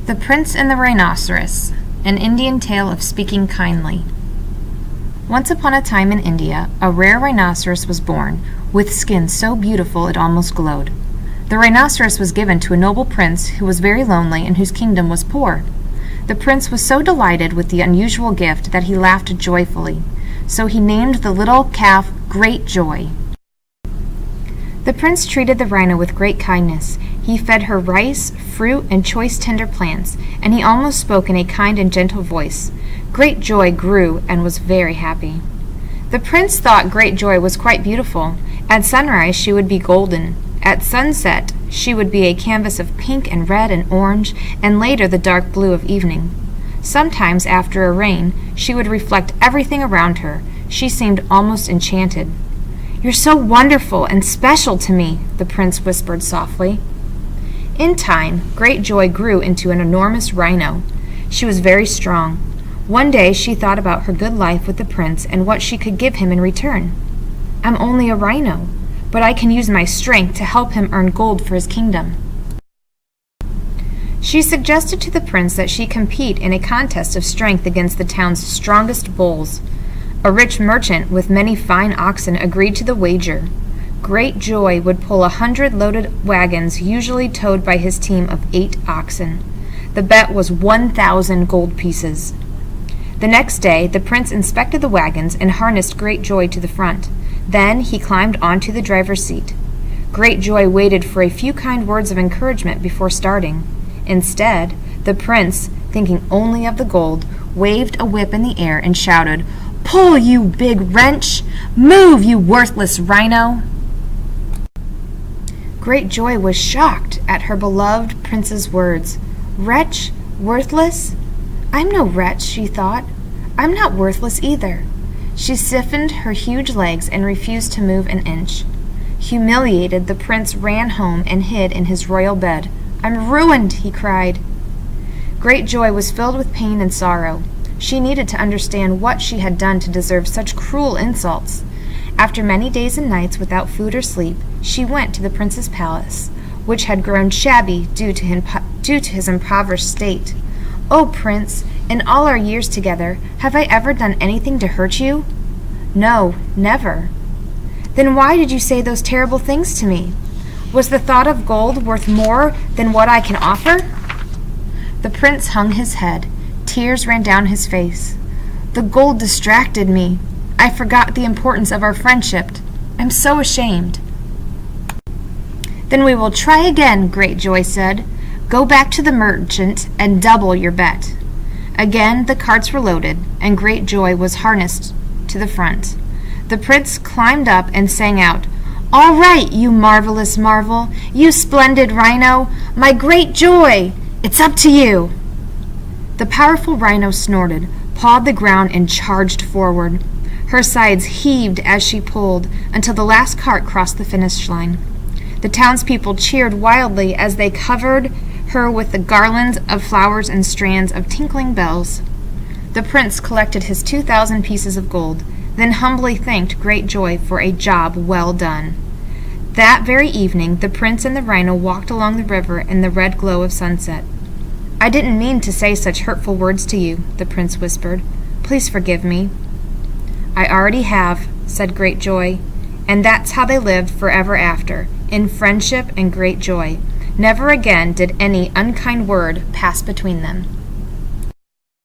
The Prince and the Rhinoceros, an Indian tale of speaking kindly. Once upon a time in India, a rare rhinoceros was born, with skin so beautiful it almost glowed. The rhinoceros was given to a noble prince who was very lonely and whose kingdom was poor. The prince was so delighted with the unusual gift that he laughed joyfully, so he named the little calf Great Joy. The prince treated the rhino with great kindness. He fed her rice, fruit, and choice tender plants, and he almost spoke in a kind and gentle voice. Great Joy grew and was very happy. The prince thought Great Joy was quite beautiful. At sunrise she would be golden. At sunset she would be a canvas of pink and red and orange, and later the dark blue of evening. Sometimes after a rain she would reflect everything around her. She seemed almost enchanted. "You're so wonderful and special to me," the prince whispered softly. In time, Great Joy grew into an enormous rhino. She was very strong. One day she thought about her good life with the prince and what she could give him in return. "I'm only a rhino, but I can use my strength to help him earn gold for his kingdom." She suggested to the prince that she compete in a contest of strength against the town's strongest bulls. A rich merchant with many fine oxen agreed to the wager. Great Joy would pull 100 loaded wagons, usually towed by his team of 8 oxen. The bet was 1,000 gold pieces. The next day, the prince inspected the wagons and harnessed Great Joy to the front. Then he climbed onto the driver's seat. Great Joy waited for a few kind words of encouragement before starting. Instead, the prince, thinking only of the gold, waved a whip in the air and shouted, "Pull, you big wrench! Move, you worthless rhino!" Great Joy was shocked at her beloved prince's words. "Wretch? Worthless? I'm no wretch," she thought. "I'm not worthless either." She stiffened her huge legs and refused to move an inch. Humiliated, the prince ran home and hid in his royal bed. "I'm ruined," he cried. Great Joy was filled with pain and sorrow. She needed to understand what she had done to deserve such cruel insults. After many days and nights without food or sleep, she went to the prince's palace, which had grown shabby due to his impoverished state. "Oh, prince, in all our years together, have I ever done anything to hurt you?" "No, never." "Then why did you say those terrible things to me? Was the thought of gold worth more than what I can offer?" The prince hung his head. Tears ran down his face. "The gold distracted me. I forgot the importance of our friendship. I'm so ashamed." "Then we will try again," Great Joy said. "Go back to the merchant and double your bet." Again the carts were loaded, and Great Joy was harnessed to the front. The prince climbed up and sang out, "All right, you marvelous marvel, you splendid rhino, my Great Joy, it's up to you." The powerful rhino snorted, pawed the ground, and charged forward. Her sides heaved as she pulled until the last cart crossed the finish line. The townspeople cheered wildly as they covered her with the garlands of flowers and strands of tinkling bells. The prince collected his 2,000 pieces of gold, then humbly thanked Great Joy for a job well done. That very evening, the prince and the rhino walked along the river in the red glow of sunset. "I didn't mean to say such hurtful words to you," the prince whispered. "Please forgive me." "I already have," said Great Joy, and that's how they lived forever after, in friendship and great joy. Never again did any unkind word pass between them.